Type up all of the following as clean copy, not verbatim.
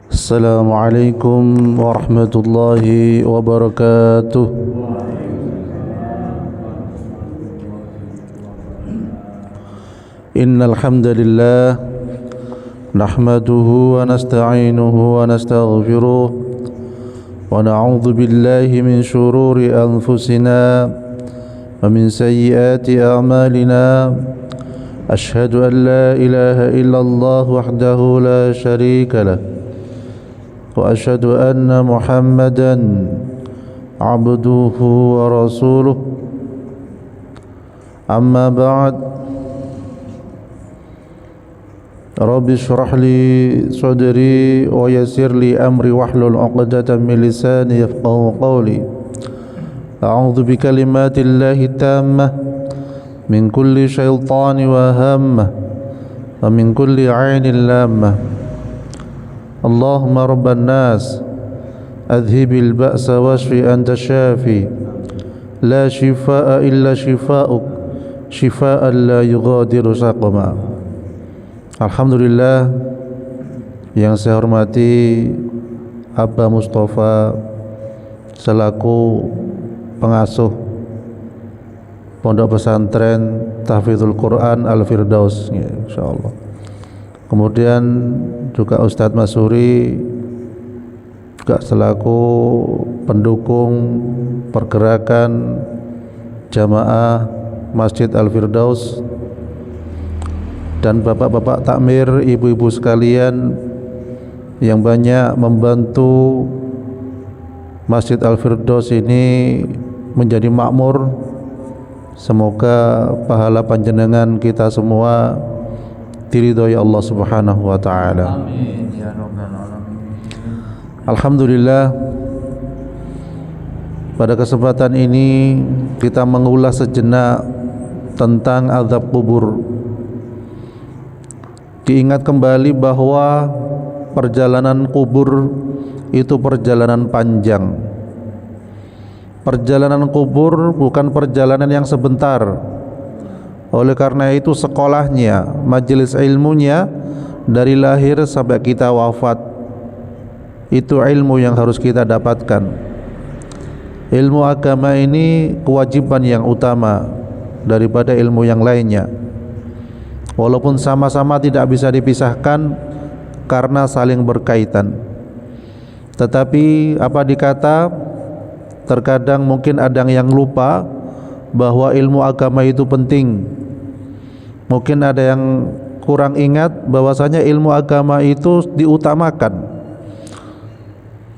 السلام عليكم ورحمة الله وبركاته. إن الحمد لله نحمده ونستعينه ونستغفره ونعوذ بالله من شرور أنفسنا ومن سيئات أعمالنا. أشهد أن لا إله إلا الله وحده لا شريك له وأشهد أن محمدا عبده ورسوله. أما بعد، رب اشرح لي صدري ويسر لي أمري واحلل عقدة من لساني يفقهوا قولي. أعوذ بكلمات الله التامة من كل شيطان وهامة ومن كل عين لامة. اللهم رب الناس أذهب البأس واشف أنت الشافي لا شفاء إلا شفاءك شفاء لا يغادر سقما. Alhamdulillah, yang saya hormati Abba Mustafa selaku pengasuh Pondok Pesantren Tahfidzul Quran Al-Firdaus, ya, insyaallah. Kemudian juga Ustadz Masuri juga selaku pendukung pergerakan jamaah Masjid Al-Firdaus, dan bapak-bapak takmir, ibu-ibu sekalian yang banyak membantu Masjid Al-Firdaus ini menjadi makmur. Semoga pahala panjenengan kita semua diridhoi Allah Subhanahu wa taala. Amin ya rabbal alamin. Alhamdulillah, pada kesempatan ini kita mengulas sejenak tentang azab kubur. Diingat kembali bahwa perjalanan kubur itu perjalanan panjang. Perjalanan kubur bukan perjalanan yang sebentar. Oleh karena itu sekolahnya, majelis ilmunya dari lahir sampai kita wafat, itu ilmu yang harus kita dapatkan. Ilmu agama ini kewajiban yang utama daripada ilmu yang lainnya. Walaupun sama-sama tidak bisa dipisahkan karena saling berkaitan. Tetapi apa dikata, terkadang mungkin ada yang lupa bahwa ilmu agama itu penting. Mungkin ada yang kurang ingat bahwasanya ilmu agama itu diutamakan,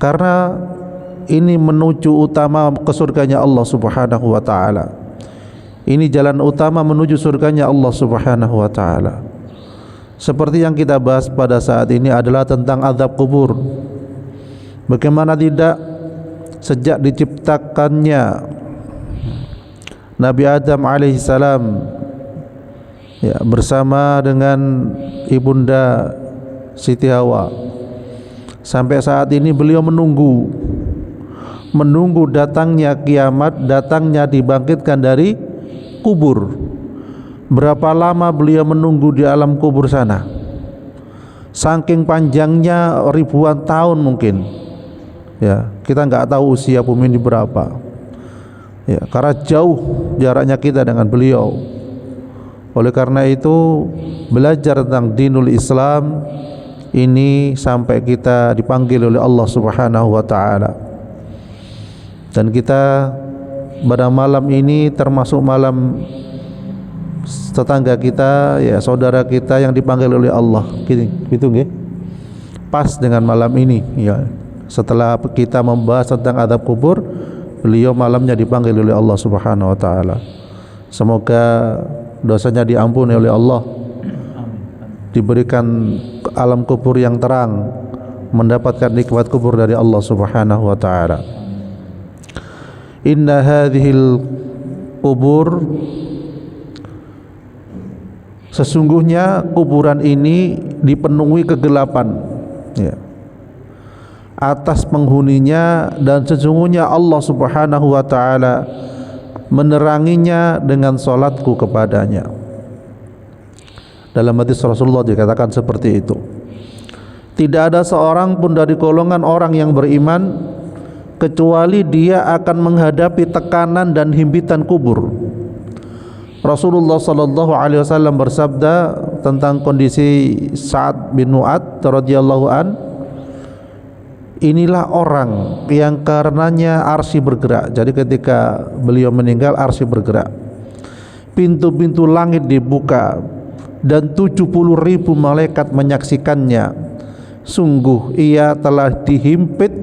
karena ini menuju utama ke surganya Allah Subhanahu wa taala. Ini jalan utama menuju surganya Allah Subhanahu wa taala. Seperti yang kita bahas pada saat ini adalah tentang azab kubur. Bagaimana tidak, sejak diciptakannya Nabi Adam alaihissalam, ya, bersama dengan ibunda Siti Hawa, sampai saat ini beliau menunggu datangnya kiamat, datangnya dibangkitkan dari kubur. Berapa lama beliau menunggu di alam kubur sana? Saking panjangnya ribuan tahun mungkin. Ya, kita nggak tahu usia bumi ini berapa. Ya, karena jauh jaraknya kita dengan beliau. Oleh karena itu, belajar tentang dinul Islam ini sampai kita dipanggil oleh Allah Subhanahu wa taala. Dan kita pada malam ini termasuk malam tetangga kita, ya, saudara kita yang dipanggil oleh Allah. Gitu nggih. Pas dengan malam ini, ya. Setelah kita membahas tentang azab kubur, beliau malamnya dipanggil oleh Allah Subhanahu wa taala. Semoga dosanya diampuni oleh Allah, diberikan alam kubur yang terang, mendapatkan nikmat kubur dari Allah Subhanahu wa taala. Inna hadhil kubur, sesungguhnya kuburan ini dipenuhi kegelapan, ya, atas penghuninya, dan sesungguhnya Allah Subhanahu wa taala meneranginya dengan salatku kepadanya. Dalam hadis Rasulullah dikatakan seperti itu. tidak ada seorang pun dari golongan orang yang beriman kecuali dia akan menghadapi tekanan dan himpitan kubur. Rasulullah sallallahu alaihi wasallam bersabda tentang kondisi Sa'ad bin Mu'adz radhiyallahu an, inilah orang yang karenanya arsy bergerak. Jadi ketika beliau meninggal arsy bergerak, pintu-pintu langit dibuka dan 70.000 malaikat menyaksikannya. Sungguh ia telah dihimpit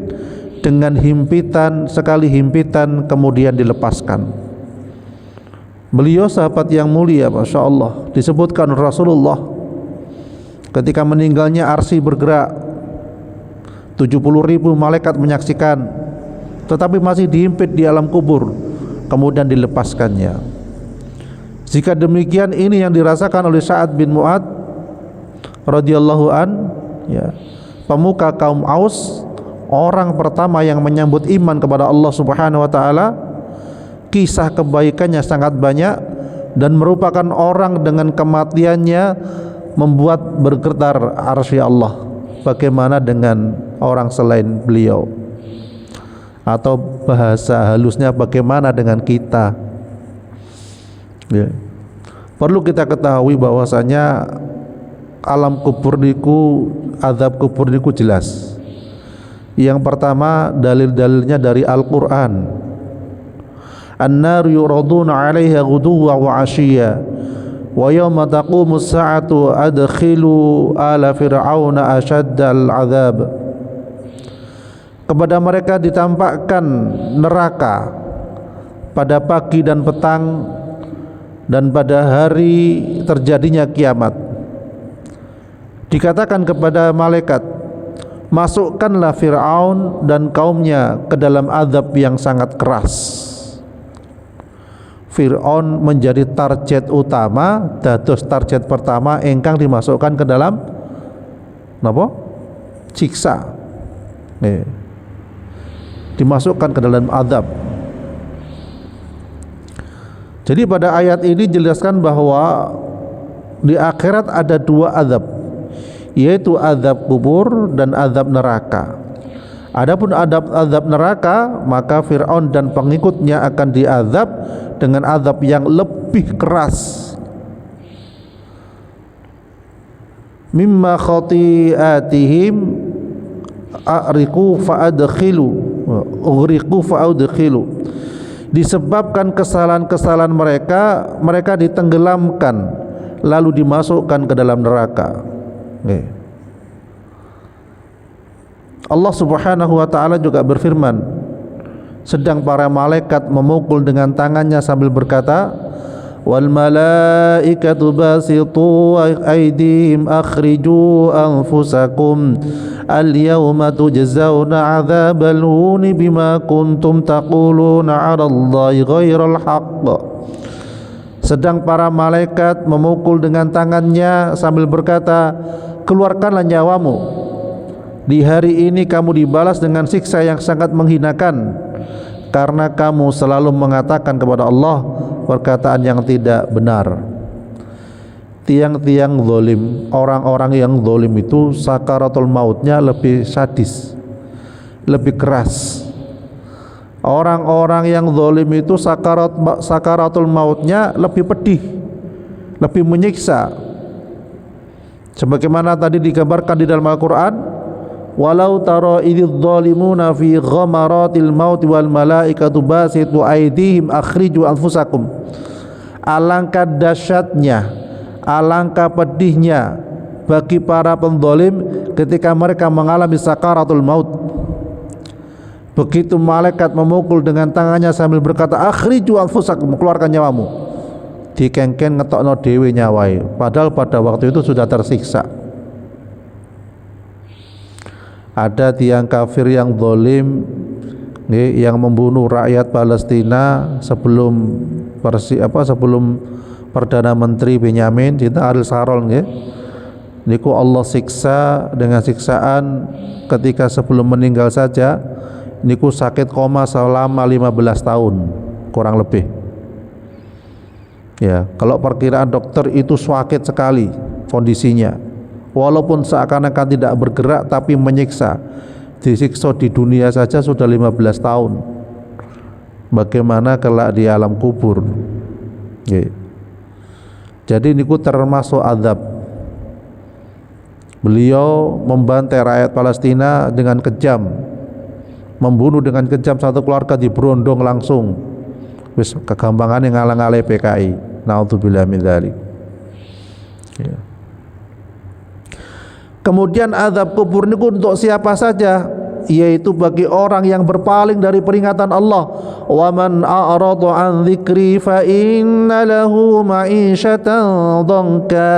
dengan himpitan, sekali himpitan kemudian dilepaskan. Beliau sahabat yang mulia, Masya Allah, disebutkan Rasulullah ketika meninggalnya arsy bergerak, 70.000 malaikat menyaksikan, tetapi masih dihimpit di alam kubur, kemudian dilepaskannya. Jika demikian, ini yang dirasakan oleh Sa'ad bin Mu'adz radhiyallahu an, ya, pemuka kaum Aus, orang pertama yang menyambut iman kepada Allah Subhanahu wa taala. Kisah kebaikannya sangat banyak dan merupakan orang dengan kematiannya membuat bergetar arsy Allah. Bagaimana dengan orang selain beliau? Atau bahasa halusnya bagaimana dengan kita? Ya. Perlu kita ketahui bahwasanya alam kubur niku, azab kubur niku jelas. Yang pertama dalil-dalilnya dari Al-Qur'an. An-nar yuraduna 'alaiha ghuduwwan wa 'ashiyya wa yawma taqumu as-sa'atu adkhilu ala fir'auna ashaddal 'adzab. Kepada mereka ditampakkan neraka pada pagi dan petang dan pada hari terjadinya kiamat. Dikatakan kepada malaikat, masukkanlah Fir'aun dan kaumnya ke dalam azab yang sangat keras. Fir'aun menjadi target utama, dados target pertama ingkang dimasukkan ke dalam napa? Siksa. Dimasukkan ke dalam azab. Jadi pada ayat ini jelaskan bahwa di akhirat ada dua azab, yaitu azab kubur dan azab neraka. Adapun azab neraka, maka Fir'aun dan pengikutnya akan diazab dengan azab yang lebih keras. Mimma khati'atihim a'riqu fa'adkhilu ughriqu fa'adkhilu. Disebabkan kesalahan-kesalahan mereka, mereka ditenggelamkan lalu dimasukkan ke dalam neraka. Allah Subhanahu wa taala juga berfirman, sedang para malaikat memukul dengan tangannya sambil berkata, wal malaikatu basitu aydihim akhriju anfusakum al yawma tujzauna adzabal huni bima kuntum taquluna 'ala Allahi ghairal haqq. Sedang para malaikat memukul dengan tangannya sambil berkata, keluarkanlah nyawamu. Di hari ini kamu dibalas dengan siksa yang sangat menghinakan karena kamu selalu mengatakan kepada Allah perkataan yang tidak benar. Tiang-tiang zalim, orang-orang yang zalim itu sakaratul mautnya lebih sadis, lebih keras. Orang-orang yang zalim itu sakaratul mautnya lebih pedih, lebih menyiksa. Sebagaimana tadi digambarkan di dalam Al-Qur'an, walau tara idz zalimuna fi ghamaratil maut wal malaikatu basitu aydihim akhriju anfusakum. Alangkah dahsyatnya, alangkah pedihnya bagi para penzalim ketika mereka mengalami sakaratul maut. Begitu malaikat memukul dengan tangannya sambil berkata, akhriju anfusakum, keluarkan nyawamu. Dikengken ngetokno dhewe nyawai, padahal pada waktu itu sudah tersiksa. Ada tiang kafir yang zalim, yang membunuh rakyat Palestina sebelum Perdana Menteri Benyamin Ariel Sharon, niku Allah siksa dengan siksaan ketika sebelum meninggal saja, niku sakit koma selama 15 tahun kurang lebih. Ya, kalau perkiraan dokter itu sakit sekali kondisinya, walaupun seakan-akan tidak bergerak tapi menyiksa. Disiksa di dunia saja sudah 15 tahun. Bagaimana kelak di alam kubur? Jadi niku termasuk azab. Beliau membantai rakyat Palestina dengan kejam, membunuh dengan kejam satu keluarga, diberondong langsung. Wis kegampangan yang ngalang-alai PKI. Naudzubillah min dzalik. Kemudian azab kubur niku untuk siapa saja? Yaitu bagi orang yang berpaling dari peringatan Allah. Wa man a'rada an dzikri fa inna lahu ma'isyatan dhanka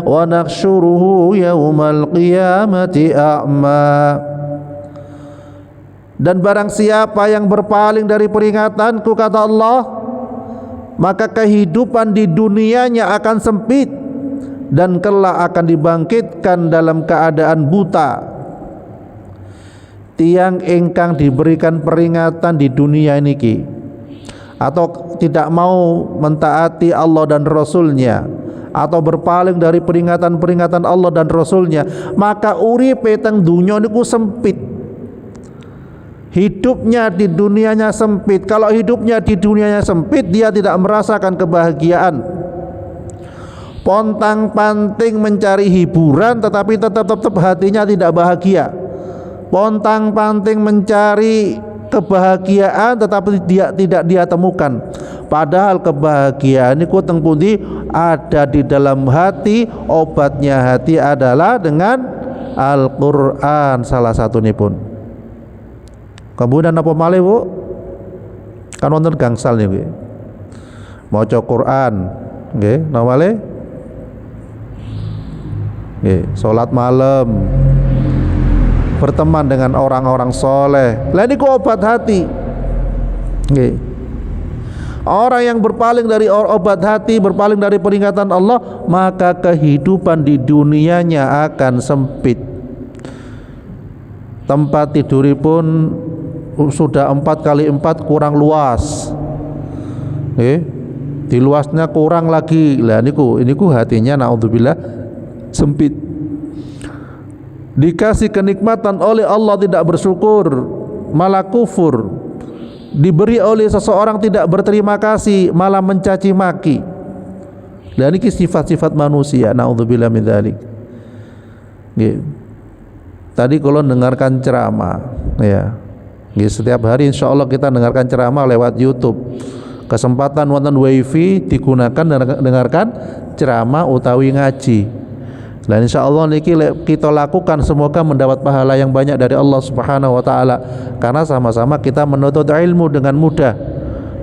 wa nahsyuruhu yaumal qiyamati a'ma. Dan barang siapa yang berpaling dari peringatanku, kata Allah, maka kehidupan di dunianya akan sempit dan kelak akan dibangkitkan dalam keadaan buta. Tiang ingkang diberikan peringatan di dunia niki atau tidak mau mentaati Allah dan Rasulnya, atau berpaling dari peringatan-peringatan Allah dan Rasulnya, maka uripe teng dunya niku sempit. Hidupnya di dunianya sempit. Kalau hidupnya di dunianya sempit, dia tidak merasakan kebahagiaan. Pontang-panting mencari hiburan tetapi tetap hatinya tidak bahagia. Pontang-panting mencari kebahagiaan tetapi tidak dia temukan. Padahal kebahagiaan niku teng pundi? Ada di dalam hati. Obatnya hati adalah dengan Al-Qur'an salah satunipun. Kemudian apa malih, Bu? Kan wonten gangsal niku. Maca Quran, nggih, napa malih? Nggih, salat malam, berteman dengan orang-orang soleh. Lah niku obat hati. Nggih. Orang yang berpaling dari obat hati, berpaling dari peringatan Allah, maka kehidupan di dunianya akan sempit. Tempat tiduripun sudah 4x4 kurang luas. Di luasnya kurang lagi. Lah niku hatinya naudzubillah sempit. Dikasih kenikmatan oleh Allah tidak bersyukur, malah kufur. Diberi oleh seseorang tidak berterima kasih, malah mencaci maki. Dan ini sifat-sifat manusia, naudzubillah min dzalik. Tadi kalau dengarkan ceramah, ya, setiap hari insya Allah kita dengarkan ceramah lewat YouTube. Kesempatan wonten wifi digunakan dengarkan ceramah utawi ngaji. Dan insya Allah niki kita lakukan, semoga mendapat pahala yang banyak dari Allah Subhanahu wa taala, karena sama-sama kita menuntut ilmu dengan mudah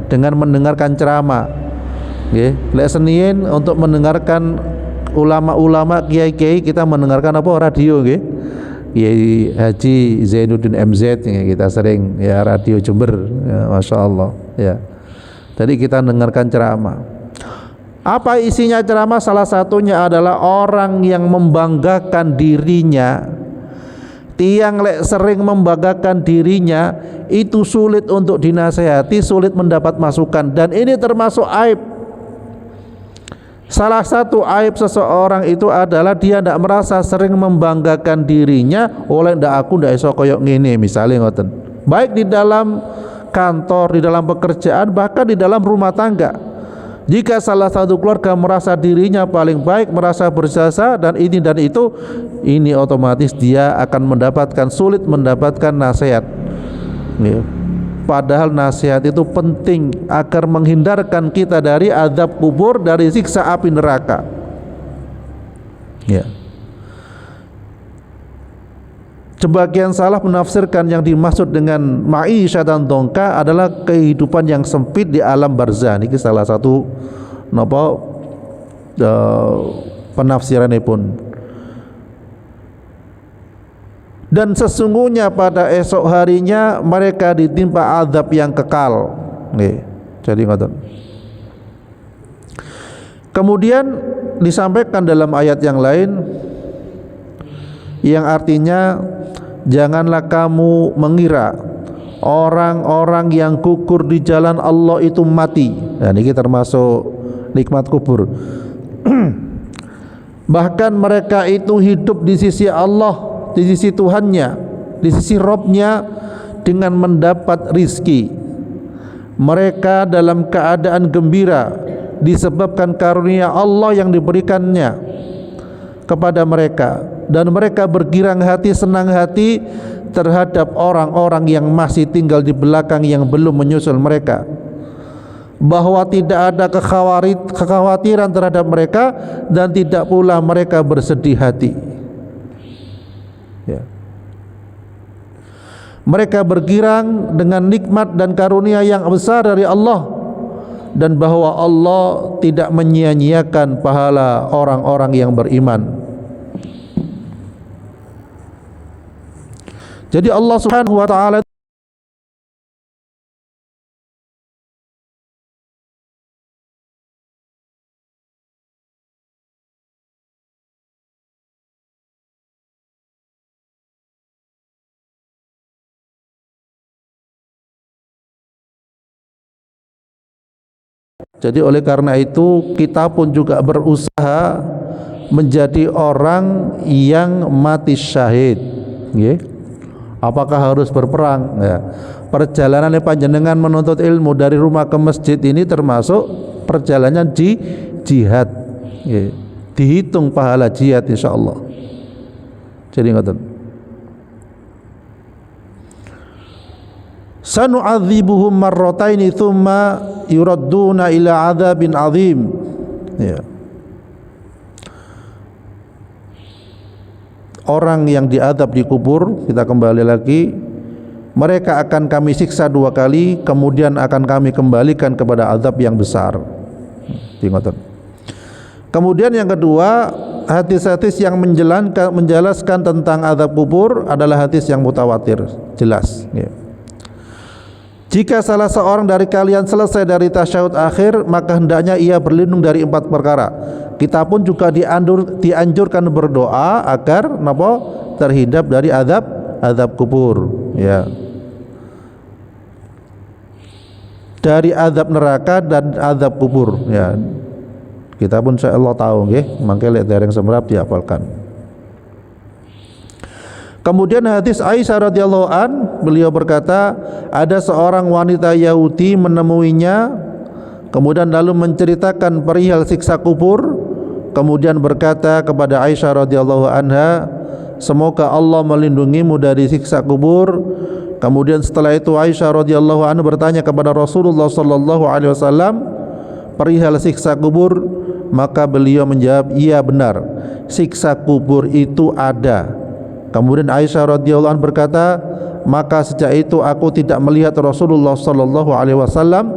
dengan mendengarkan ceramah. Nggih, lek Senin untuk mendengarkan ulama-ulama, kiai-kiai, kita mendengarkan apa? Radio nggih. Kiai Haji Zainuddin MZ ya, kita sering ya radio Jember ya, Masya Allah ya. Jadi kita dengarkan ceramah. Apa isinya ceramah? Salah satunya adalah orang yang membanggakan dirinya. Tiang lek sering membanggakan dirinya itu sulit untuk dinasehati, sulit mendapat masukan, dan ini termasuk aib. Salah satu aib seseorang itu adalah dia tidak merasa sering membanggakan dirinya. Oleh ndak aku ndak iso koyok ngene misalnya ngoten. Baik di dalam kantor, di dalam pekerjaan, bahkan di dalam rumah tangga. Jika salah satu keluarga merasa dirinya paling baik, merasa berjasa dan ini dan itu, ini otomatis dia akan sulit mendapatkan nasihat. Padahal nasihat itu penting agar menghindarkan kita dari azab kubur, dari siksa api neraka. Ya. Sebagian salah menafsirkan yang dimaksud dengan ma'isyatan dongka adalah kehidupan yang sempit di alam barzah. Ini salah satu penafsirannya pun. Dan sesungguhnya pada esok harinya mereka ditimpa azab yang kekal. Nih, jadi ngoten. Kemudian disampaikan dalam ayat yang lain yang artinya, janganlah kamu mengira orang-orang yang gugur di jalan Allah itu mati. Dan ini termasuk nikmat kubur. Bahkan mereka itu hidup di sisi Allah, di sisi Tuhannya, di sisi Rabb-nya dengan mendapat rizki. Mereka dalam keadaan gembira disebabkan karunia Allah yang diberikannya kepada mereka, dan mereka bergirang hati, senang hati terhadap orang-orang yang masih tinggal di belakang yang belum menyusul mereka, bahwa tidak ada kekhawatiran terhadap mereka dan tidak pula mereka bersedih hati. Ya. Mereka bergirang dengan nikmat dan karunia yang besar dari Allah, dan bahwa Allah tidak menyia-nyiakan pahala orang-orang yang beriman. Jadi Allah Subhanahu wa taala oleh karena itu kita pun juga berusaha menjadi orang yang mati syahid. Nggih. Apakah harus berperang? Ya. Perjalanan panjenengan menuntut ilmu dari rumah ke masjid ini termasuk perjalanan jihad. Ya. Dihitung pahala jihad insyaallah. Jadi ngoten. Sanu'adzibuhum marrataini tsumma yuradduna ila adzabin azim. Ya. Orang yang diadab di kubur, kita kembali lagi, mereka akan kami siksa 2 kali, kemudian akan kami kembalikan kepada azab yang besar. Kemudian yang kedua, hadis-hadis yang menjelaskan tentang azab kubur adalah hadis yang mutawatir, jelas. Ya. Jika salah seorang dari kalian selesai dari tasyahud akhir, maka hendaknya ia berlindung dari 4 perkara. Kita pun juga dianjurkan berdoa agar terhindar dari azab kubur, ya. Dari azab neraka dan azab kubur, ya. Kita pun insyaallah tahu nggih, mangke lek dereng semrap dihafalkan. Kemudian hadis Aisyah radhiyallahu an, beliau berkata, ada seorang wanita Yahudi menemuinya, kemudian lalu menceritakan perihal siksa kubur, kemudian berkata kepada Aisyah radhiyallahu anha, semoga Allah melindungimu dari siksa kubur. Kemudian setelah itu Aisyah radhiyallahu anha bertanya kepada Rasulullah sallallahu alaihi wasallam perihal siksa kubur, maka beliau menjawab, iya benar, siksa kubur itu ada. Kemudian Aisyah radhiyallahu anha berkata, maka sejak itu aku tidak melihat Rasulullah sallallahu alaihi wasallam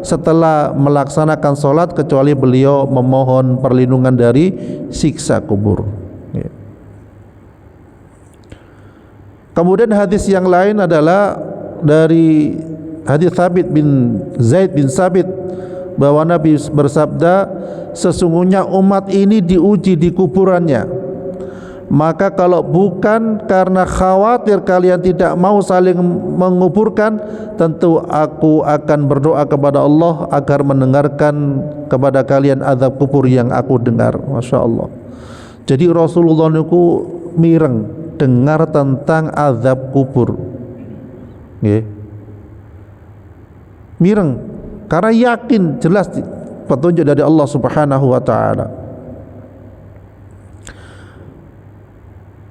setelah melaksanakan sholat kecuali beliau memohon perlindungan dari siksa kubur. Ya. Kemudian hadis yang lain adalah dari hadis Thabit bin Zaid bin Sabit, bahwa Nabi bersabda, sesungguhnya umat ini diuji di kuburannya. Maka kalau bukan karena khawatir kalian tidak mau saling menguburkan, tentu aku akan berdoa kepada Allah agar mendengarkan kepada kalian azab kubur yang aku dengar. Masya Allah. Jadi Rasulullah niku mireng dengar tentang azab kubur. Nggih. Mireng karena yakin jelas petunjuk dari Allah Subhanahu wa taala.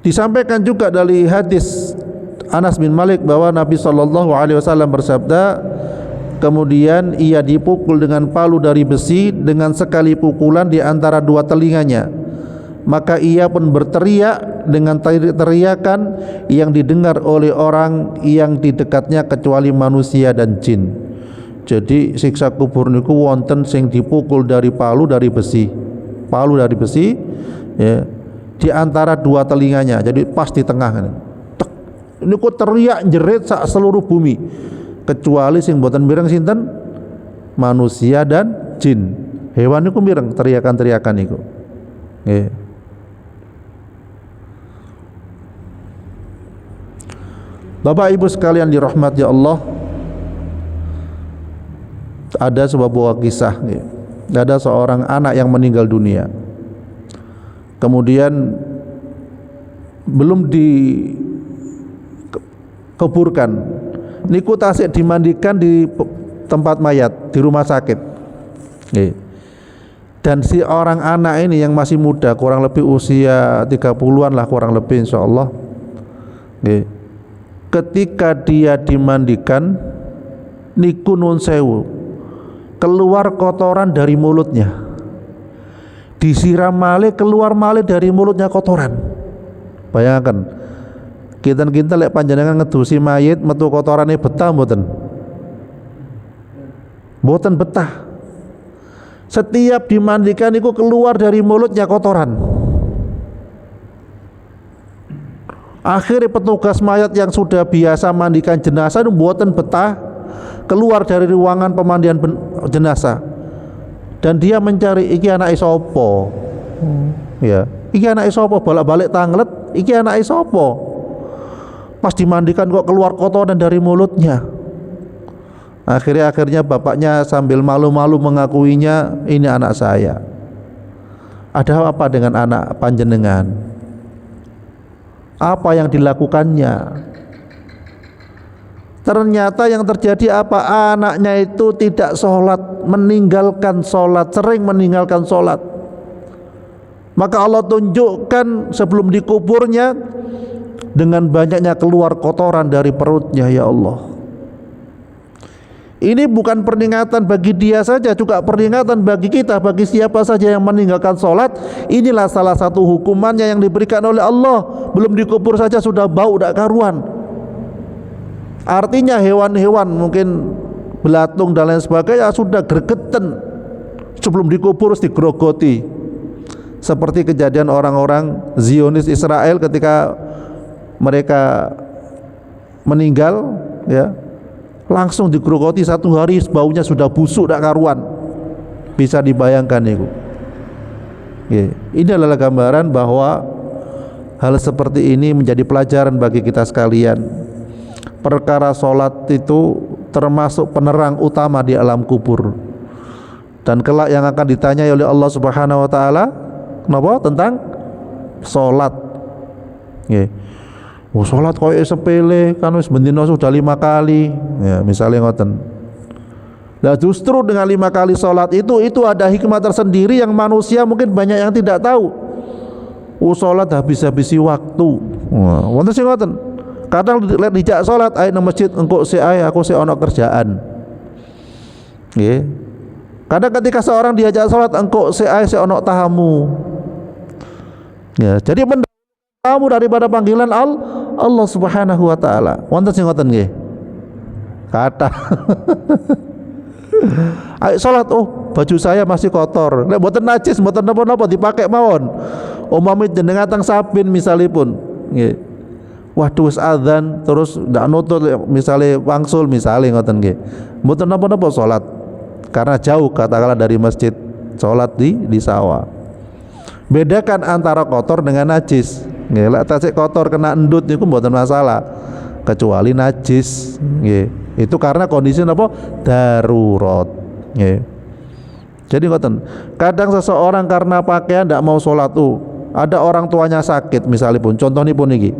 Disampaikan juga dari hadis Anas bin Malik bahwa Nabi sallallahu alaihi wasallam bersabda, kemudian ia dipukul dengan palu dari besi dengan sekali pukulan di antara 2 telinganya. Maka ia pun berteriak dengan teriakan yang didengar oleh orang yang di dekatnya kecuali manusia dan jin. Jadi siksa kubur niku wonten sing dipukul dari palu dari besi. Palu dari besi, ya, di antara 2 telinganya, jadi pas di tengah ini kok teriak jerit sak seluruh bumi, kecuali sing boten mireng sinten, manusia dan jin. Hewan niku mireng teriakan-teriakan niku. Nggih. Bapak Ibu sekalian dirahmati Allah, ada sebuah kisah, nggih. Ada seorang anak yang meninggal dunia. kemudian belum dikuburkan, niku tasik dimandikan di tempat mayat di rumah sakit. Dan si orang anak ini yang masih muda, kurang lebih usia 30-an lah kurang lebih insyaallah, ketika dia dimandikan niku nun sewu keluar kotoran dari mulutnya, disiram malih keluar malih dari mulutnya kotoran. Bayangkan kita lek panjenengan ngedusi mayit metu kotorane betah mboten? Mboten betah. Setiap dimandikan itu keluar dari mulutnya kotoran. Akhirnya petugas mayat yang sudah biasa mandikan jenazah itu mboten betah keluar dari ruangan pemandian jenazah, dan dia mencari iki anake sapa. Ya, iki anake sapa, bolak-balik tanglet, iki anake sapa. Pas dimandikan kok keluar kotoran dari mulutnya. Akhirnya bapaknya sambil malu-malu mengakuinya, ini anak saya. Ada apa dengan anak panjenengan? Apa yang dilakukannya? Ternyata yang terjadi apa? Anaknya itu tidak sholat, meninggalkan sholat, sering meninggalkan sholat. Maka Allah tunjukkan sebelum dikuburnya dengan banyaknya keluar kotoran dari perutnya. Ya Allah, ini bukan peringatan bagi dia saja, juga peringatan bagi kita, bagi siapa saja yang meninggalkan sholat. Inilah salah satu hukumannya yang diberikan oleh Allah. Belum dikubur saja sudah bau dak karuan. Artinya hewan-hewan mungkin belatung dan lain sebagainya sudah gregetan sebelum dikubur harus digrogoti. Seperti kejadian orang-orang Zionis Israel ketika mereka meninggal, ya, langsung digrogoti 1 hari, baunya sudah busuk dak karuan. Bisa dibayangkan itu. Ini adalah gambaran bahwa hal seperti ini menjadi pelajaran bagi kita sekalian. Perkara sholat itu termasuk penerang utama di alam kubur, dan kelak yang akan ditanyai oleh Allah Subhanahu wa taala kenapa? Tentang sholat. Sholat koyo sepele kan wis bendina sudah 5 kali, ya misalnya ngoten. Nah justru dengan 5 kali sholat itu ada hikmah tersendiri yang manusia mungkin banyak yang tidak tahu. Sholat habis-habisi waktu. Wonten sing ngoten. Kadang lek dijak sholat ayo nang masjid engko si aku si ono kerjaan. Nggih. Kadang ketika seorang diajak sholat engko si ono tamu. Ya, jadi tamu daripada panggilan Allah Subhanahu wa taala. Wonten sing ngoten nggih. Kata ayo salat, oh baju saya masih kotor. Nek mboten najis, mboten napa-napa dipakai mawon. Umpami jenengan teng sabin misalipun, nggih. Waduh wis adzan terus ndak nutut misale wangsul misale ngoten nggih. Mboten napa-napa salat. Karena jauh katakanlah dari masjid, salat di sawah. Bedakan antara kotor dengan najis. Nggih, lek tasik kotor kena endut niku mboten masalah. Kecuali najis, nggih. Itu karena kondisi apa? Darurat, nggih. Jadi ngoten. Kadang seseorang karena pakaian ndak mau salat ada orang tuanya sakit misalipun, contohipun niki.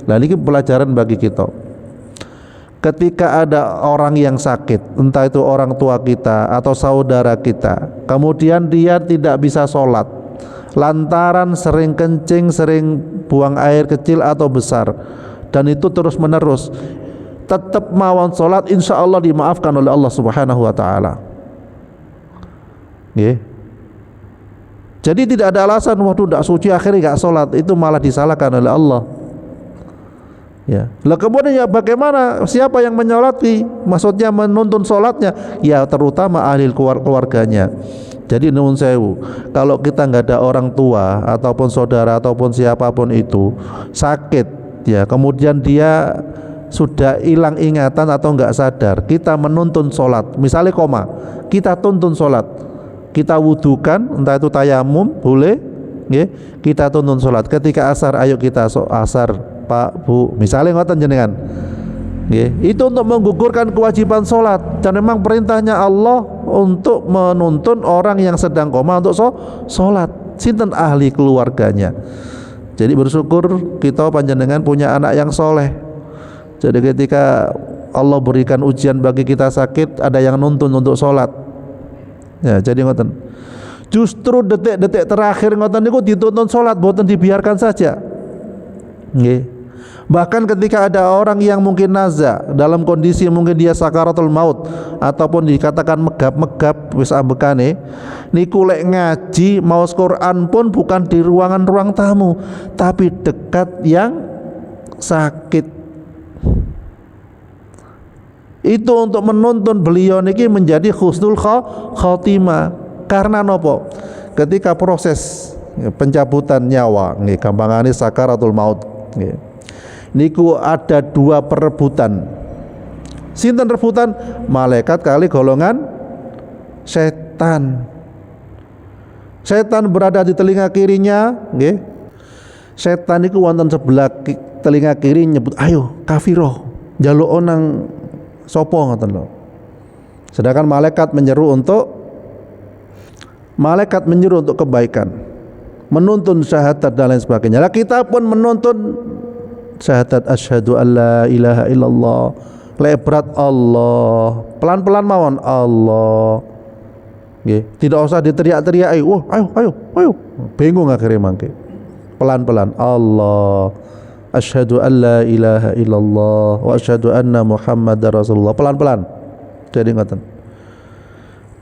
Lah niki pelajaran bagi kita. Ketika ada orang yang sakit, entah itu orang tua kita atau saudara kita, kemudian dia tidak bisa sholat lantaran sering kencing, sering buang air kecil atau besar, dan itu terus menerus, tetap mawon sholat, insya Allah dimaafkan oleh Allah Subhanahu wa ta'ala. Jadi tidak ada alasan waduh tidak suci akhirnya gak sholat, itu malah disalahkan oleh Allah. Ya, lah kemudian ya bagaimana? Siapa yang menyolati? Maksudnya menuntun sholatnya? Ya terutama ahli keluarganya. Jadi nuwun sewu, kalau kita nggak ada orang tua ataupun saudara ataupun siapapun itu sakit, ya kemudian dia sudah hilang ingatan atau nggak sadar, kita menuntun sholat, misalnya koma, kita tuntun sholat, kita wudukan, entah itu tayamum boleh, ya, kita tuntun sholat. Ketika asar, ayo kita asar. Pak, Bu, misalnya ngoten jenengan, itu untuk menggugurkan kewajiban sholat, dan memang perintahnya Allah untuk menuntun orang yang sedang koma untuk sholat. sinten ahli keluarganya. Jadi bersyukur kita panjenengan punya anak yang soleh. Jadi ketika Allah berikan ujian bagi kita sakit, ada yang nuntun untuk sholat. Ya, jadi ngoten. Justru detik-detik terakhir ngoten niku dituntun sholat, boten dibiarkan saja. Nggih. Bahkan ketika ada orang yang mungkin naza dalam kondisi mungkin dia sakaratul maut ataupun dikatakan megap-megap wis ambekane, niku lek ngaji maos Quran pun bukan di ruang tamu, tapi dekat yang sakit. Itu untuk menuntun beliau niki menjadi husnul khotimah. Karena nopo? Ketika proses pencabutan nyawa, nggih gampangane sakaratul maut, nggih. Niku ada dua perebutan. Sinten rebutan? Malaikat kali golongan setan. Setan berada di telinga kirinya, nggih. Setan niku wonten sebelah telinga kiri nyebut, "Ayo kafiro, njaluk nang sapa ngoten lho." Sedangkan malaikat menyeru untuk kebaikan, menuntun syahadat dan lain sebagainya. Lah kita pun menuntun syahadat asyhadu alla ilaha illallah, lebrat Allah, pelan-pelan mawon Allah. Nggih, tidak usah diteriak-teriak, ayo. Bingung akhirnya mangke. Pelan-pelan Allah. Asyhadu alla ilaha illallah wa asyhadu anna Muhammadar Rasulullah. Pelan-pelan. Jadi ngoten.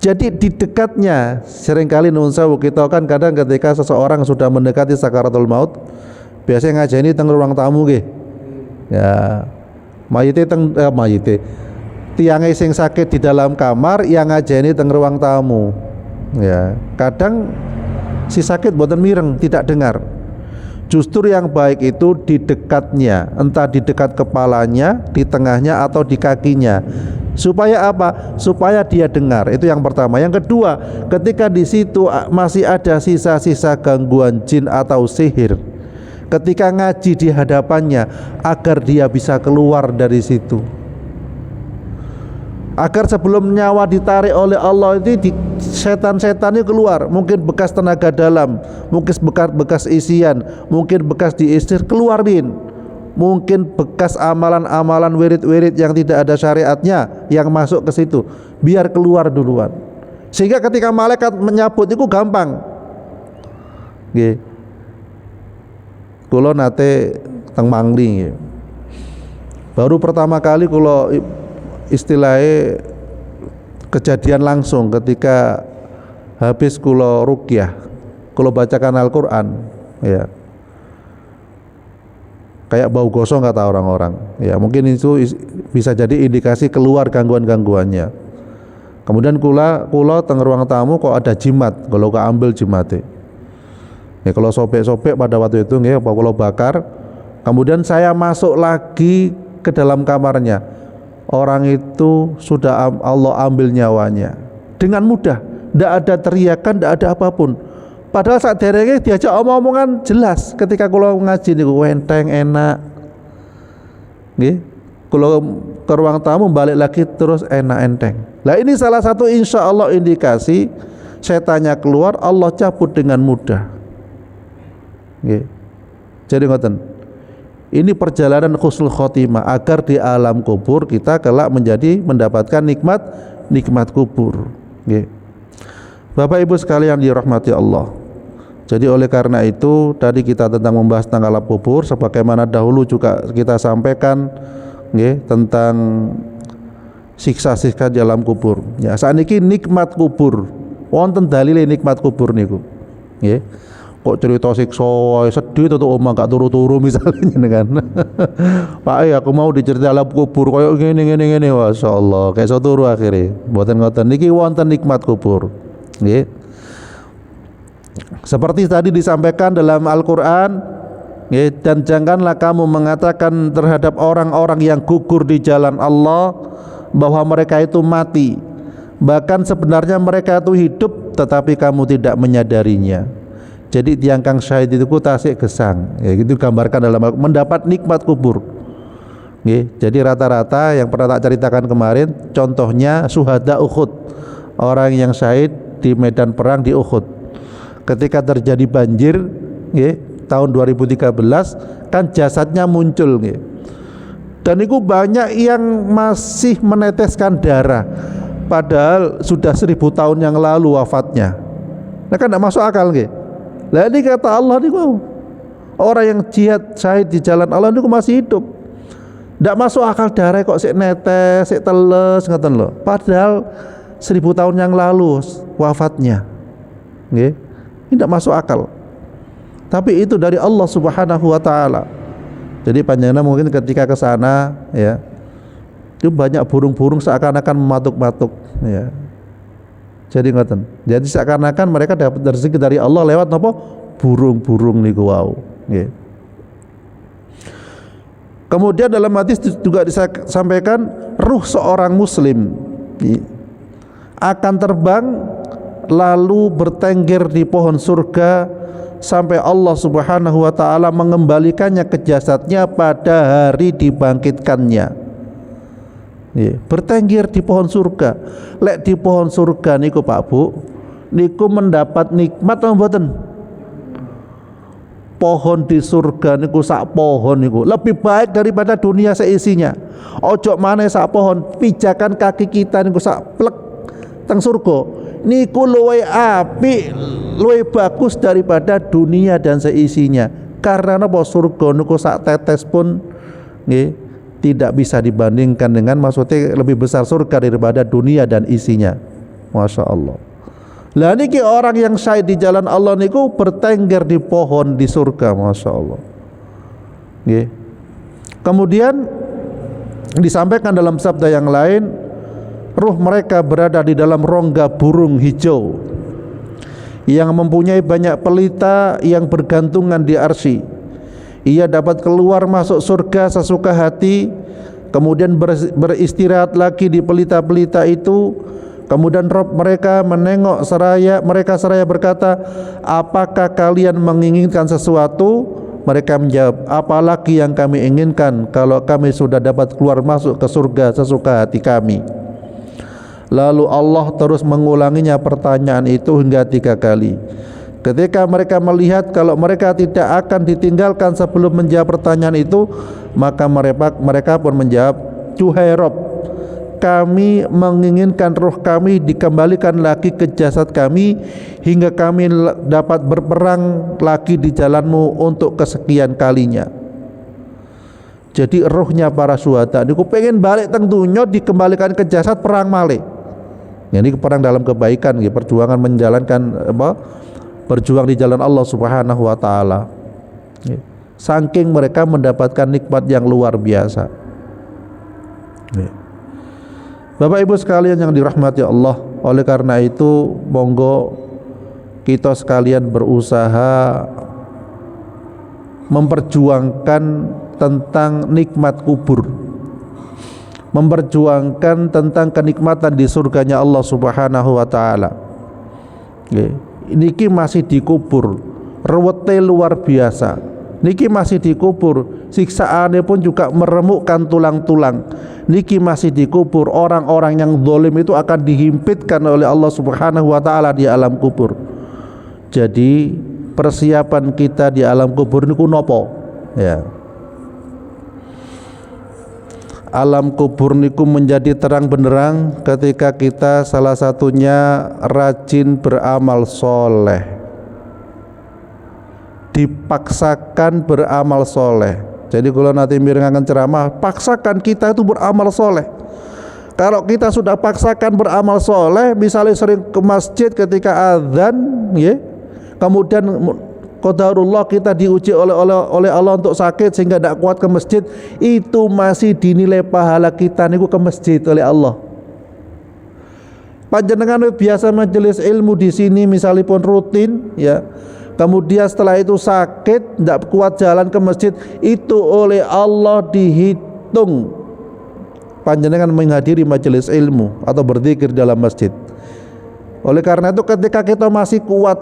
Jadi di dekatnya seringkali nuwun sewu kita kan kadang ketika seseorang sudah mendekati sakaratul maut, biasanya ngajeni teng ruang tamu nggih. Ya. Mayite tiange sing sakit di dalam kamar yang ngajeni teng ruang tamu. Ya, kadang si sakit boten mireng, tidak dengar. Justru yang baik itu di dekatnya, entah di dekat kepalanya, di tengahnya atau di kakinya. Supaya apa? Supaya dia dengar. Itu yang pertama. Yang kedua, ketika di situ masih ada sisa-sisa gangguan jin atau sihir, ketika ngaji di hadapannya, agar dia bisa keluar dari situ, agar sebelum nyawa ditarik oleh Allah itu setan-setannya keluar. Mungkin bekas tenaga dalam, mungkin bekas isian, mungkin bekas diistir, keluarin. Mungkin bekas amalan-amalan wirid-wirid yang tidak ada syariatnya yang masuk ke situ, biar keluar duluan. Sehingga ketika malaikat menyabut itu gampang. Nggih. Kula nate teng Mangli. Baru pertama kali kula istilahnya kejadian langsung ketika habis kula ruqyah, kula bacakan Al-Qur'an, ya. Kayak bau gosong kata orang-orang. Ya, mungkin itu bisa jadi indikasi keluar gangguan-gangguannya. Kemudian kula teng ruang tamu kok ada jimat, kalau ambil jimatnya. Ya, kalau sobek-sobek pada waktu itu nggih, kalau bakar. Kemudian saya masuk lagi ke dalam kamarnya. Orang itu sudah Allah ambil nyawanya dengan mudah, tidak ada teriakan, tidak ada apapun. Padahal saat derenge diajak omong-omongan jelas. Ketika kula ngaji niku enteng enak. Nggih. Kula ke ruang tamu balik lagi terus enak enteng. Lah ini salah satu insya Allah indikasi setannya keluar, Allah cabut dengan mudah. Nggih. Jadi ngoten. Ini perjalanan husnul khotimah agar di alam kubur kita kelak mendapatkan nikmat kubur. Nggih. Bapak Ibu sekalian dirahmati Allah. Jadi oleh karena itu tadi kita tentang membahas tentang alam kubur, sebagaimana dahulu juga kita sampaikan nggih, tentang siksa-siksa di alam kubur. Ya, saniki nikmat kubur. Wonten dalile nikmat kubur niku. Nggih. Kok cerita siksa sedih tuh omah gak turu-turu misalnya dengan Pak aku mau dicerita alam kubur koyo ngene masyaallah kayak so turu akhirnya mboten ngoten niki wonten nikmat kubur nggih. Seperti tadi disampaikan dalam Al-Qur'an, nggih, dan janganlah kamu mengatakan terhadap orang-orang yang gugur di jalan Allah bahwa mereka itu mati, bahkan sebenarnya mereka itu hidup tetapi kamu tidak menyadarinya. Jadi tiang kang syahid itu tasik gesang, ya gitu gambarkan dalam mendapat nikmat kubur. Nggih, jadi rata-rata yang pernah tak ceritakan kemarin, contohnya syuhada Uhud, orang yang syahid di medan perang di Uhud. ketika terjadi banjir nggih tahun 2013 kan jasadnya muncul nggih. Dan itu banyak yang masih meneteskan darah padahal sudah 1000 tahun yang lalu wafatnya. Nah kan tidak masuk akal nggih. Lah ini kata Allah niku orang yang jihad syahid di jalan Allah niku masih hidup. Tidak masuk akal darah kok sik netes, sik teles ngoten lho. Padahal 1000 tahun yang lalu wafatnya. Nggih. Ini tidak masuk akal. Tapi itu dari Allah Subhanahu wa taala. Jadi panjenengan mungkin ketika ke sana ya, itu banyak burung-burung seakan-akan mematuk-matuk ya. Jadi ngoten. Jadi seakan-akan mereka dapat rezeki dari Allah lewat napa? Burung-burung niku wau. Nggih. Kemudian dalam hadis juga disampaikan ruh seorang muslim akan terbang lalu bertengger di pohon surga sampai Allah Subhanahu wa taala mengembalikannya ke jasadnya pada hari dibangkitkannya. Bertengger di pohon surga. Lek di pohon surga niku Pak Bu, niku mendapat nikmat apa mboten? Pohon di surga niku sak pohon niku lebih baik daripada dunia seisinya. Ojo maneh sak pohon, pijakan kaki kita niku sak plek teng surga niku luwih apik, luwih bagus daripada dunia dan seisinya. Karena napa? Surga niku sak tetes pun nggih tidak bisa dibandingkan dengan, maksudnya lebih besar surga daripada dunia dan isinya. Masya Allah. Lah niki orang yang syahid di jalan Allah niku bertengger di pohon di surga, masya Allah. Nggih. Kemudian disampaikan dalam sabda yang lain, ruh mereka berada di dalam rongga burung hijau yang mempunyai banyak pelita yang bergantungan di arsy. Ia dapat keluar masuk surga sesuka hati, kemudian beristirahat lagi di pelita-pelita itu. Kemudian Rabb mereka menengok mereka seraya berkata, apakah kalian menginginkan sesuatu? Mereka menjawab, apalagi yang kami inginkan kalau kami sudah dapat keluar masuk ke surga sesuka hati kami. Lalu Allah terus mengulanginya pertanyaan itu hingga 3 kali. Ketika mereka melihat kalau mereka tidak akan ditinggalkan sebelum menjawab pertanyaan itu, maka mereka pun menjawab, Duhai Rabb, kami menginginkan roh kami dikembalikan lagi ke jasad kami hingga kami dapat berperang lagi di jalanmu untuk kesekian kalinya. Jadi rohnya para syuhada niku pengen balik teng dunya dikembalikan ke jasad perang malih. Ini perang dalam kebaikan, perjuangan menjalankan berjuang di jalan Allah Subhanahu wa taala. Saking mereka mendapatkan nikmat yang luar biasa. Bapak Ibu sekalian yang dirahmati Allah, oleh karena itu monggo kita sekalian berusaha memperjuangkan tentang nikmat kubur, memperjuangkan tentang kenikmatan di surganya Allah Subhanahu wa taala. Niki masih dikubur, ruwete luar biasa. Niki masih dikubur, siksaannya pun juga meremukkan tulang-tulang. Niki masih dikubur, orang-orang yang zalim itu akan dihimpitkan oleh Allah Subhanahu wa taala di alam kubur. Jadi persiapan kita di alam kubur niku nopo? Ya. Alam kubur niku menjadi terang benderang ketika kita salah satunya rajin beramal soleh, dipaksakan beramal soleh. Jadi kalau nanti mirengaken ceramah, paksakan kita itu beramal soleh. Kalau kita sudah paksakan beramal soleh, misalnya sering ke masjid ketika azan, ya, kemudian qadarullah kita diuji oleh Allah untuk sakit sehingga tidak kuat ke masjid, itu masih dinilai pahala kita niku ke masjid oleh Allah. Panjenengan biasa majelis ilmu di sini misalnya pun rutin, ya. Kemudian setelah itu sakit, tidak kuat jalan ke masjid, itu oleh Allah dihitung panjenengan menghadiri majelis ilmu atau berzikir dalam masjid. Oleh karena itu ketika kita masih kuat,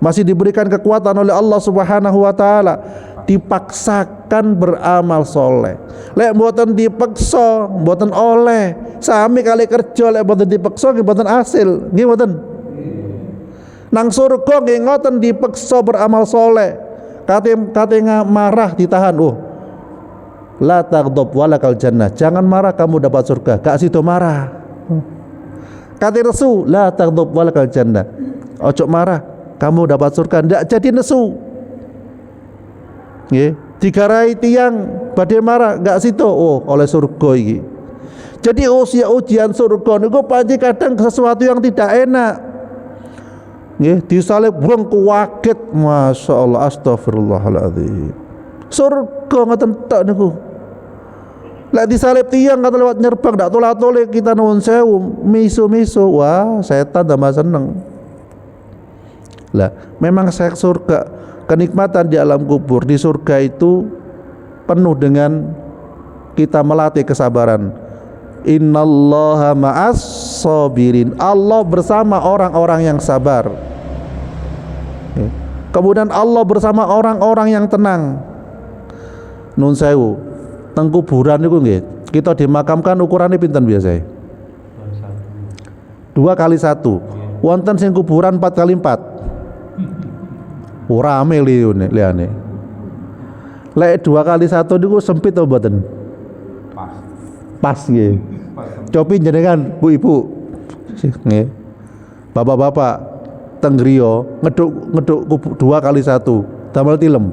masih diberikan kekuatan oleh Allah Subhanahu wa taala, dipaksakan beramal soleh. Lek mboten dipaksa, mboten oleh. Sami kali kerja lek mboten dipaksa nggih mboten hasil. Nggih mboten. Nang surga nggih ngoten dipeksa beramal soleh. Kate marah ditahan. La taghdab walakal jannah. Jangan marah kamu dapat surga. Gak sido marah. Kate nesu, la taghdab walakal jannah. Ojo marah, kamu dapat surga. Ndak jadi nesu. Nggih, digarai tiang badhe marah, gak sido. Oleh surga iki. Jadi ujian surga niku pancen kadang sesuatu yang tidak enak. Nggih, disalib wong kaget, masyaallah, astagfirullahaladzim. Surga ngoten tok niku. Lek disalib tiang kata lewat nyerbang ndak tola-tole kita nuwun sewu, miso-miso, wah setan tambah seneng. Lah, memang surga, kenikmatan di alam kubur, di surga itu penuh dengan kita melatih kesabaran. Innallaha ma'as sabirin. Allah bersama orang-orang yang sabar. Kemudian Allah bersama orang-orang yang tenang. Nun sewu, teng kuburan niku nggih, kita dimakamkan ukurannya pinten biasa? 2x1. Wonten sing kuburan 4x4. Ora rame liyane. Lek 2x1 niku sempit apa mboten? Pas nggih. Copi jenengan bu-ibu. Nggih. Bapak-bapak teng griya ngeduk 2x1 damel tilem.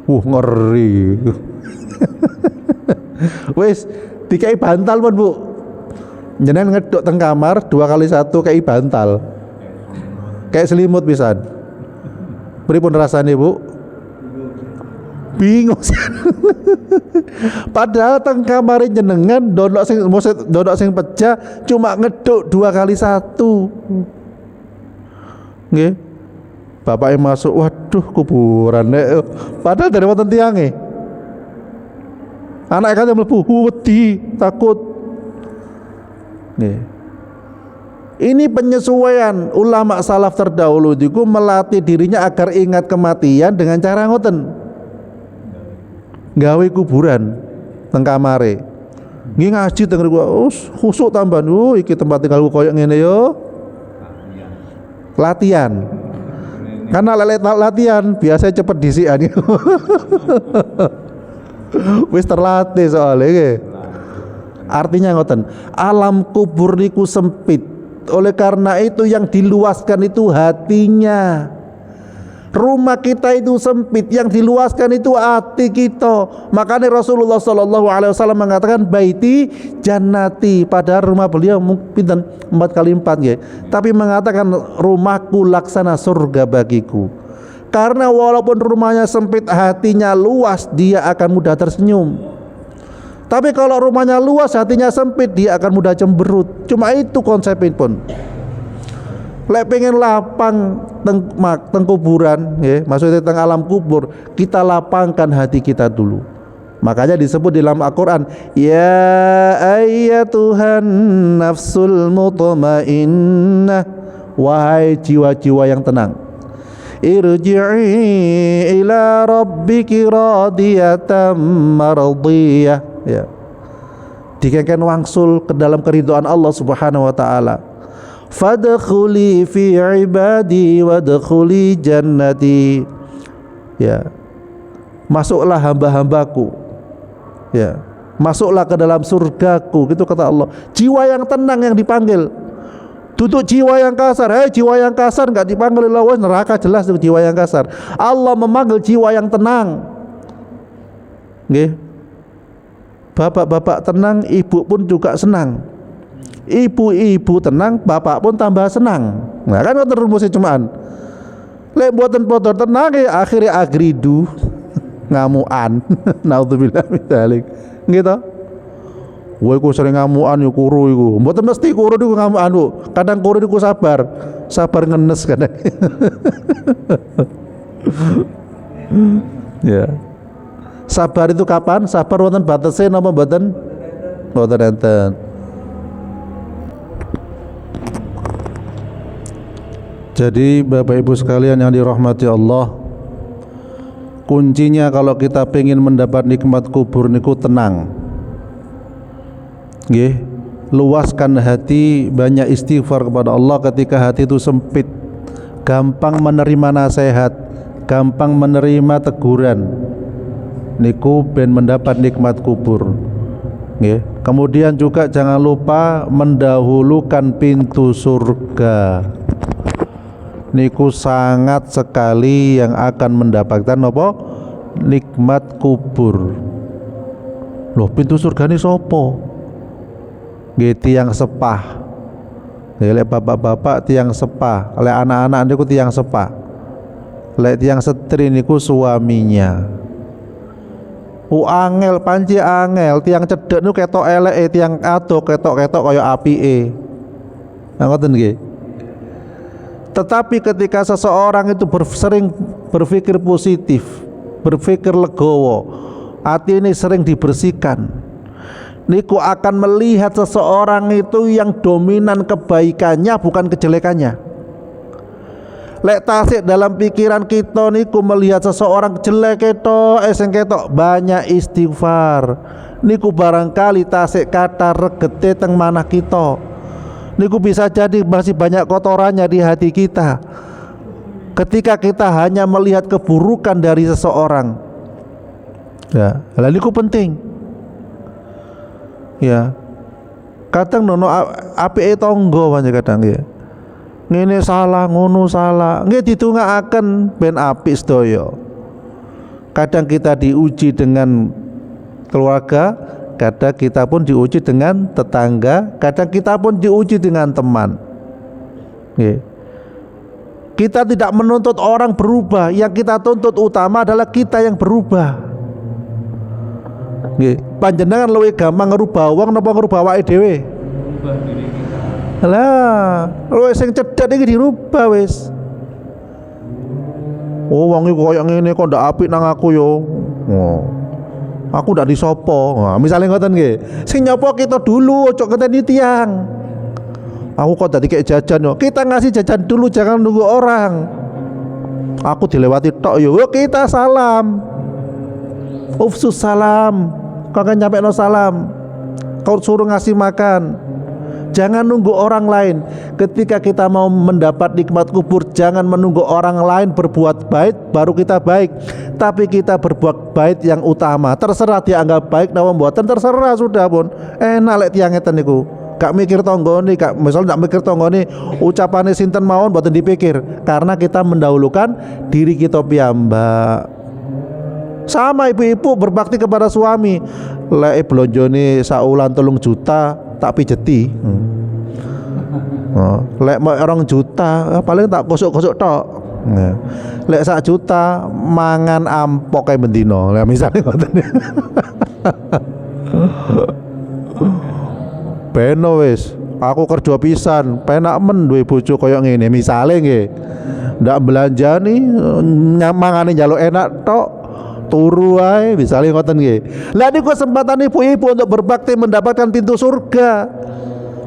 Ngeri. Wis dikai bantal pun, Bu. Jenengan ngeduk teng kamar 2x1 kei bantal. Kayak selimut pisan. Pripun rasane, Bu? Bingung sih. Padahal teng kamare jenengan dodok sing pecah cuma ngeduk 2x1. Nggih. Bapaknya masuk, waduh kuburan nek. Padahal dari wonten tiange. Anak kan mlebu wedi, takut. Nggih. Ini penyesuaian ulama salaf terdahulu itu melatih dirinya agar ingat kematian dengan cara ngoten. Gawe kuburan teng kamare. Nggih ngaji teng riku, khusuk tambahan. Iki tempat tinggalku koyo ngene yo. Latihan. Karena latihan biasa cepet disikan. Wis terlatih soalnya nggih. Artinya ngoten, alam kubur niku sempit. Oleh karena itu yang diluaskan itu hatinya. Rumah kita itu sempit, yang diluaskan itu hati kita. Makanya Rasulullah SAW mengatakan baiti jannati, padahal rumah beliau mungkin 4x4 ya. Tapi mengatakan rumahku laksana surga bagiku. Karena walaupun rumahnya sempit, hatinya luas, dia akan mudah tersenyum. Tapi kalau rumahnya luas, hatinya sempit, dia akan mudah cemberut. Cuma itu konsepnya pun. Lek pengen lapang teng kuburan, ya, maksudnya teng alam kubur, kita lapangkan hati kita dulu. Makanya disebut di dalam Al-Quran, ya ayyatuhan nafsul mutmainnah, wahai jiwa-jiwa yang tenang, irji'i ila rabbiki radiyatan mardiyah, ya, dikengken wangsul ke dalam keridhaan Allah Subhanahu wa taala. Fadkhuli fi ibadi wadkhuli jannati, ya, masuklah hamba-hambaku, ya, masuklah ke dalam surgaku, gitu kata Allah. Jiwa yang tenang yang dipanggil, duduk jiwa yang kasar. Jiwa yang kasar nggak dipanggil Allah, neraka jelas itu jiwa yang kasar. Allah memanggil jiwa yang tenang. Nggih. Bapak-bapak tenang, ibu pun juga senang. Ibu-ibu tenang, bapak pun tambah senang. Nah kan ngoten rumusnya cuman. Lek mboten padha tenang akhirnya agridu ngamukan. Naudzubillah min dzalik. Nggih to? Woe ku sering ngamukan yo kuru iku. Mboten mesti kuru niku ngamukan, Bu. Kadang kuru niku sabar. Sabar ngenes kadang. Ya. Sabar itu kapan? Sabar wonten batese napa mboten? Mboten enten. Jadi Bapak Ibu sekalian yang dirahmati Allah, kuncinya kalau kita pengen mendapat nikmat kubur niku tenang. Nggih, luaskan hati, banyak istighfar kepada Allah ketika hati itu sempit, gampang menerima nasihat, gampang menerima teguran, niku ben mendapat nikmat kubur. Nggih. Kemudian juga jangan lupa mendahulukan pintu surga. Niku sangat sekali yang akan mendapatkan apa? Nikmat kubur. Loh, pintu surga ini sopo? Nggih, tiyang sepah. Lek bapak-bapak tiyang sepah, lek anak-anak niku tiyang sepah. Lek tiyang setri niku suaminya. Angel panci angel, tiang cedek niku ketok eleke, tiang ado ketok-ketok kaya apike. Ngoten nggih. Tetapi ketika seseorang itu sering berpikir positif, berpikir legowo, hati ini sering dibersihkan, niku akan melihat seseorang itu yang dominan kebaikannya bukan kejelekannya. Lek tasik dalam pikiran kita niku melihat seseorang jelek ketok, sing ketok banyak istighfar, niku barangkali tasik kata regete teng manah kita, niku bisa jadi masih banyak kotorannya di hati kita. Ketika kita hanya melihat keburukan dari seseorang, ya, lalu niku penting. Ya, kadang nono apike tangga pancen kadang ya. Ngene salah, ngono salah, nggih ditungakaken ben apik sedaya. Kadang kita diuji dengan keluarga, kadang kita pun diuji dengan tetangga, kadang kita pun diuji dengan teman. Nggih. Kita tidak menuntut orang berubah, yang kita tuntut utama adalah kita yang berubah. Nggih, panjenengan luwih gampang ngerubah wong napa ngerubah awake dhewe? Ngerubah diri kita. Lah, luwih sing cedhak iki dirubah wis. Oh, wong iki koyo ngene kok ndak apik nang aku yo. Oh. Aku ndak disopo. Nah, misale ngoten nggih. Sing nyopo kita dulu, ojo ngenteni tiyang. Aku kok dadi kayak jajan yo. Kita ngasih jajan dulu, jangan nunggu orang. Aku dilewati tok yo. Kita salam. Ufsus salam. Kau kan nyampe no salam. Kau suruh ngasih makan. Jangan nunggu orang lain. Ketika kita mau mendapat nikmat kubur, jangan menunggu orang lain berbuat baik baru kita baik, tapi kita berbuat baik yang utama. Terserah dia anggap baik nawa mboten, terserah sudah pun. Enak lek tiyang ngeten niku. Gak mikir tanggane, gak misal gak mikir tanggane ucapane sinten mawon mboten dipikir, karena kita mendahulukan diri kita piyambak. Sama ibu-ibu berbakti kepada suami. Lek blonjone saulan 3 juta tak pijeti. Lek mau 2 juta paling tak kosok-kosok tok. Lek 1 juta mangan ampok kayak bendino. Lah misalnya ngoten. Beno wis, aku kerja pisan, penak men duwe bojo koyo ngene misale nggih. Ndak belanjani mangane njaluk enak tok. Turu ae misale ngoten nggih. Lah niku kesempatan ibu-ibu untuk berbakti mendapatkan pintu surga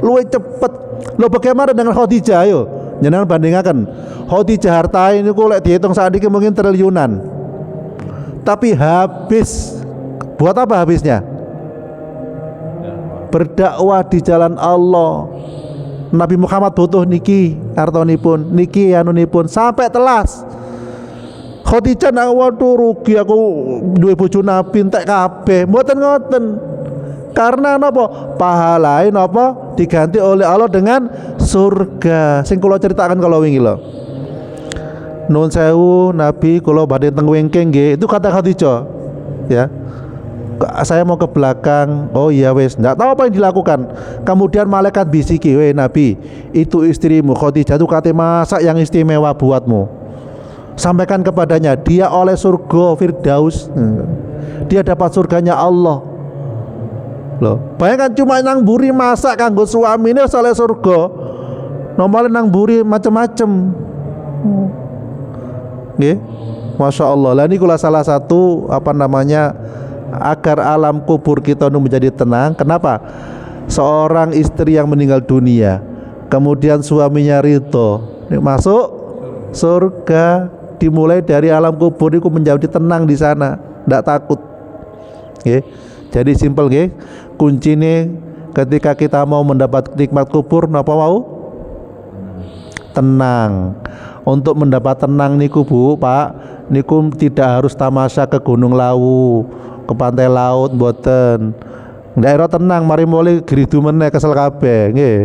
luwih cepet. Lho bagaimana dengan Khadijah ayo? Jenengan bandingaken. Khadijah harta niku lek dihitung saat ini mungkin triliunan. Tapi habis buat apa habisnya? Berdakwah di jalan Allah. Nabi Muhammad butuh niki hartonipun, niki anunipun sampai telas. Khadijah nak waduh rugi aku duwe bojo Nabi entek kabeh. Mboten ngoten. Karena napa? Pahalane napa? Diganti oleh Allah dengan surga. Sing kula ceritakan kalau wingi lho. Nuwun sewu Nabi kula badhe teng wingking nggih. Itu kata Khadijah. Ya. Saya mau ke belakang. Oh iya wes, enggak tahu apa yang dilakukan. Kemudian malaikat bisiki, "Weh Nabi, itu istrimu Khadijah itu kate masak yang istimewa buatmu. Sampaikan kepadanya, dia oleh surga Firdaus. Dia dapat surganya Allah." Loh, bayangkan cuma nang buri masak kanggo suamine oleh surga. Nomale nang buri macem-macem. Nggih. Masya Allah. Lah niku salah satu agar alam kubur kita menjadi tenang. Kenapa? Seorang istri yang meninggal dunia, kemudian suaminya ridho, masuk surga. Dimulai dari alam kubur itu menjadi tenang di sana, tidak takut. Jadi simpel, kuncinya ketika kita mau mendapat nikmat kubur napa mau? Tenang. Untuk mendapat tenang niku Bu, Pak, niku tidak harus tamasya ke Gunung Lawu, ke pantai laut mboten. Daerah tenang mari mulai gridu meneh kesel kabeh nggih.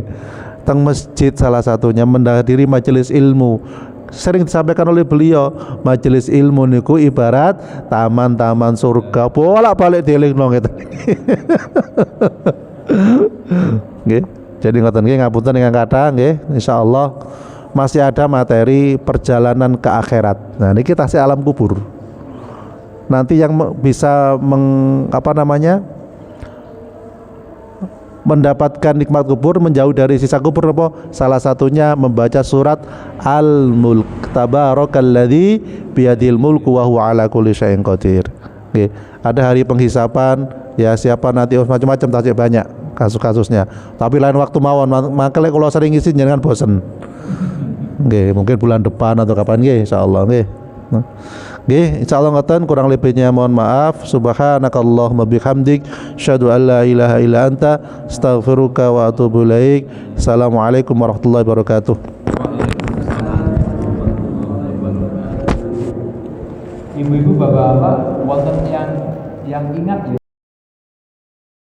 Teng masjid salah satunya menghadiri majelis ilmu. Sering disampaikan oleh beliau, majelis ilmu niku ibarat taman-taman surga, bolak-balik dielingno ngeten. Nggih. Jadi ngoten nggih, ngapunten ingkang kathah nggih, insyaallah masih ada materi perjalanan ke akhirat. Nah, niki tasih alam kubur. Nanti yang bisa mendapatkan nikmat kubur, menjauh dari sisa kubur apa? Salah satunya membaca surat Al-Mulk. Tabarakalladzi biyadil mulku wa huwa ala kulli syai'in qadir. Oke, ada hari penghisapan, ya siapa nanti macam-macam tasih banyak kasus-kasusnya. Tapi lain waktu mawon, makanya kalau sering ngisi jangan bosen. Oke, mungkin bulan depan atau kapan nggih insyaallah nggih. Nggih, insyaallah ngoten, kurang lebihnya mohon maaf. Subhanakallahumma bihamdik, asyhadu an la ilaha illa anta, astaghfiruka wa atubu ilaik. Assalamualaikum warahmatullahi wabarakatuh. Ibu-ibu, bapak-bapak, wonten yang ingat ya.